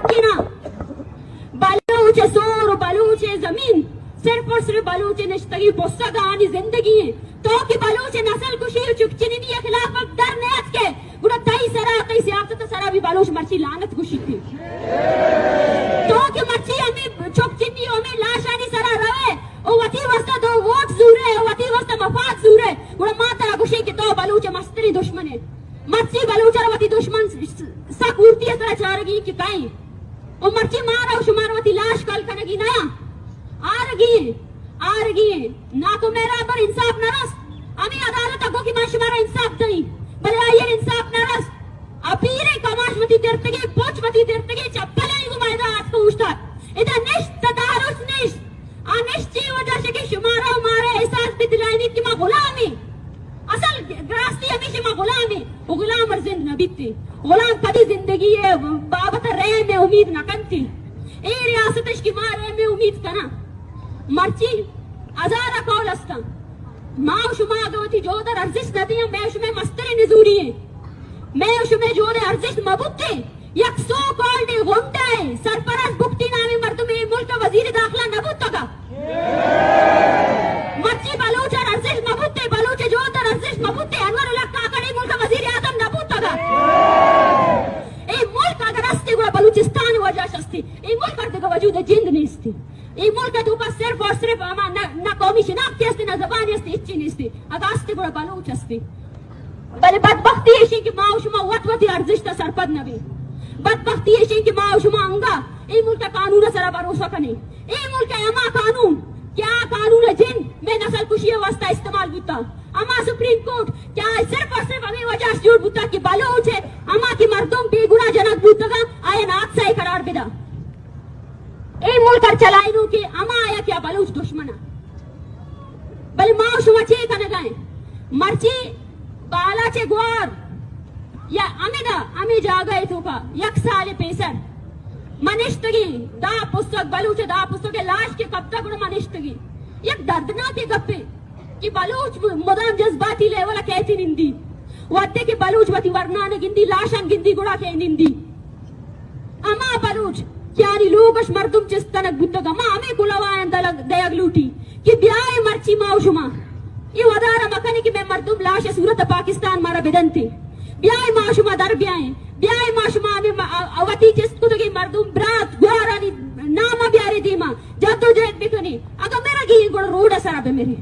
की ना बलूच सोर बलूच जमीन सिर्फ और सिर्फ बलूच निश्तगी पुस्तकानी जिंदगी है तो कि बलूच नस्ल कुशी चुकचिनी दी खिलाफ डर ने आज के गुड़ा तई सियासत सरा भी बलूच मर्ची लानत कुशी थी तो कि मर्ची हमें चुकचिनी हमें लाशानी सरा रवे ओ वती वस्ता दो वोट जूरे ओ वती वस्ता मफाद जूरे गुड़ा मातरा कुशी के तो बलूच मस्तरी दुश्मन है मर्ची बलूच वती दुश्मन साकुर्ती सरा चारगी कि काई ओ मर्ची मारा शुमारवती लाश कल कनगी ना आरगी ना तो मेरा पर इंसाफ न रस अमी अदालत अगो की माशमारा इंसाफ दई भले आयर इंसाफ न रस अपीरे कमाशमती तिरतगे पोचमती तिरतगे चप्पले गुमायदा आज को उस्ता इधर निश्त तदारुस निश्त अनिश्ची वजह से कि शुमारा मारे एहसास बिदलाइनी की मा गुलामी असल ग्रास्ती हमेशा मा गुलामी वो गुलाम अर्जिंद न बीती गुलाम कदी जिंदगी है बाबत रहे में उम्मीद न कंती ए रियासत की मारे में उम्मीद कना मर्ची हजारा कौल अस्ता माँ शुमा गवती जोदर अर्जिश नदी है मैं शुमे मस्तरी निजूरी है मैं शुमे जोदर अर्जिश मबुक्ते यक सो कॉल्ड गुंडा है सरपरस्त बुक्ति नामी मर्दुम ये मुल्क का वजीर दाखला नबुत तका मर्ची बलूच अर्जिश मबुक्ते बलूच जोदर अर्जिश मबुक्ते अनवरुल्लाह काकड़ी मुल्क का वजीर आदम नबुत तका ए मुल्क अगर अस्ती गुड़ा बलूचिस्तान वजह शस्ती ए मुल्क अर्द का वजूद जिंद नहीं स्ती ये मुल्क तो का सिर्फ और सिर्फ ना कौमी शनाख्ती अस्ती ना ज़बानी अस्ती इच्छी नहीं अस्ती अगास्ती गुड़ा बलूच अस्ती बले बदबख्ती ऐसी कि माँ शुमा वतवती अर्जिश ता सरपद नबी बदबख्ती ऐसी कि माँ शुमा अंगा ये मुल्क का कानून सरा भरोसा कने ये मुल्क का अमा कानून क्या कानून जिन में नस्ल कुशी वास्ता इस्तेमाल बुता अमा सुप्रीम कोर्ट क्या सिर्फ और सिर्फ हमें वजह से जुड़ बुता कि बलूच है अमा की मर्दों बेगुनाह जनक बुतगा आये नाक से करार बिदा ए मुल्क चलाइनु के अमा आया क्या बलूच दुश्मना बल माँ शुमाचे कने गए मर्ची बालाचे ग्वार या अमेदा अमे जागा है तुका यक साले पेसर मनिष्तगी दा पुस्तक बलूच दा पुस्तक लाश के कब तक मनिष्तगी यक दर्दनाक गप्पे कि बलूच मुदाम जज्बाती लेवल कहती निंदी वद्दे के बलूच वती वर्णाने गिंदी लाशन गिंदी गुड़ा के निंदी अमा बलूच क्यारी लोगश मर्दुम चिस्तनक बुद्धगा मा हमें कुलवायन दयग लूटी कि ब्याह मर्ची माउशुमा ये वदारा मकनी कि मैं मर्दुम लाश सूरत पाकिस्तान मारा बिदंती ब्याह माउशुमा दर ब्याह माउशुमा में अवती चिस्तु तो की मर्दुम ब्रात गुआरानी नामा ब्यारे दीमा जद्दोजहद बिकनी अगर मेरा घी गुड़ रोड असरा बे मेरे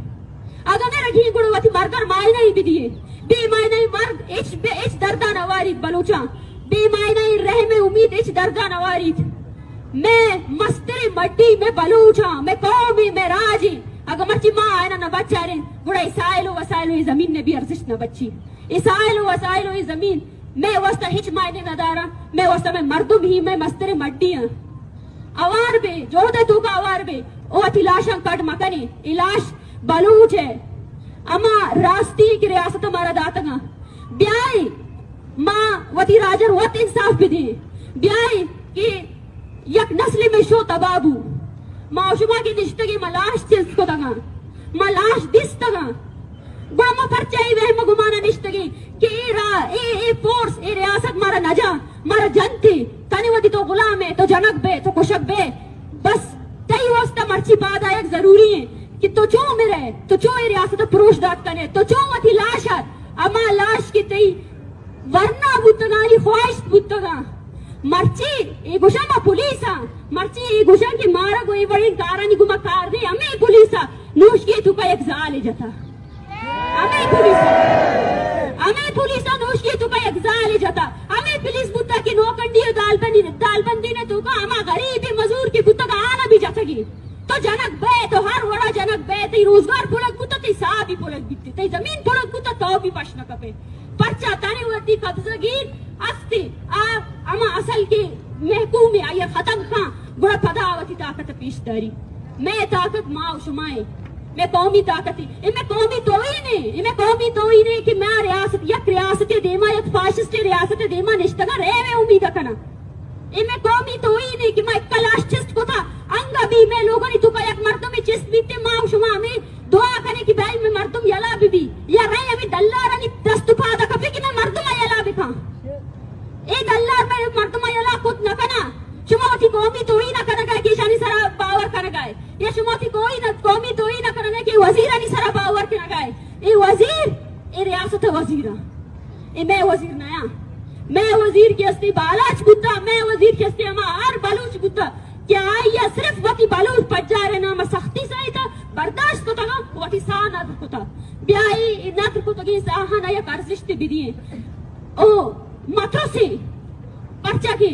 अगर मेरा घी गुड़ वती मरगर माय नहीं बिदिए बे माय नहीं मर्द etch Darda Nauvari बलूचा bay my नहीं रह में उम्मीद इच दर्दा नवारी मैं मस्तरी मड्डी में बलूचा मैं कौमी में राजी अगर मर्ची माँ आए ना बच्चा रे गुड़ा इसाइलो वसाइलो ये जमीन ने भी अर्जिश न बच्ची इसाइलो वसाइलो ये जमीन मैं वस्ता हिच मायने न दारा मैं वस्ता में मर्दुम ही मैं मस्तरी मड्डी है अवार बे जो दे तू का अवार बे ओ अति लाशं कट मकनी इलाश बलूच है अमा रास्ती की रियासत हमारा दातगा ब्याई माँ वती राजर वत इंसाफ भी दी ब्याई की यक नस्ल में शो तबाबू माशुमा की निश्तगी मलाश चिल्स को दगा मलाश दिस दगा गुमा परचाई वह मगुमाना निश्तगी कि ए फोर्स ए रियासत मारा नजा मारा जनती तनिवदी तो गुलाम है तो जनक बे तो कुशक बे बस तई वास्ता मर्ची बाद आयक जरूरी है कि तो चो मेरे तो चो ए रियासत पुरुष दात कने तो चो वती लाश अमा लाश की तई वरना बुतगानी ख्वाहिश बुतगा मर्ची ए गुशा पुलिसा मर्ची ए गुशा की मारा कोई बड़ी कारणी गुमा कार दे हमें पुलिसा नूश की तुका एक जाले जता हमें पुलिसा नूश की तुका एक जाले जता हमें पुलिस बुत्ता की नौकंडी दालबंदी ने तुका हमा गरीबी मजदूर की बुत्ता का आना भी जातगी तो जनक बे तो हर वड़ा जनक बे ते रोजगार पुलक बुत्ता ते साहब ही पुलक बित्ते ते जमीन पुलक बुत्ता तो भी प्रश्न कपे पर्चा ताने वती कब्जगीर अस्ति अमा असल के महकूम आया खत्म खां गुड़ा पदावती ताकत पेशदारी मैं ताकत माँ शुमाए मैं कौमी ताकत इनमें कौमी तो ही नहीं कि मैं रियासत यक रियासत देमा यक फाशिस्ट रियासत देमा निश्तगा रे में उम्मीद करना इनमें कौमी तो ही नहीं कि मैं कलाश चिस्ट को था अंगा भी मैं लोगों ने तुका यक मर्दों में चिस्ट बीते माँ शुमा में दुआ करने की बैल में मर्दुम यला भी या रे अभी दल्लार ने दस्तुपा दा कभी कि मैं मर्दुम यला भी खां ए दल्लार में मर्दुम यला खुद न कना या शुमाती कोई न कौमी तो ही न करने की वजीर नहीं सरा बावर के न गए ये वजीर ये रियासत वजीर ये मैं वजीर नया मैं वजीर के अस्ती बालाच गुत्ता मैं वजीर के अस्ती अमा हर बलूच गुत्ता क्या ये सिर्फ वती बलूच पज्जा रे ना सख्ती से था बर्दाश्त को था वती सान को था ब्याई नत्र को तो की साहा ना या कर्जिश्त भी दिए ओ मतों से पर्चा की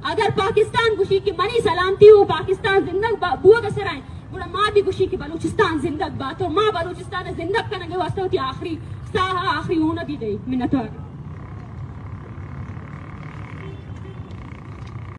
अगर पाकिस्तान गुशी की मनी सलामती हो पाकिस्तान जिंदग बुआ का सराय बुरा माँ भी गुशी की बलूचिस्तान जिंदग बात और माँ बलूचिस्तान जिंदग करने के वास्ते होती आखिरी साहा आखिरी होना भी दे मिन्नत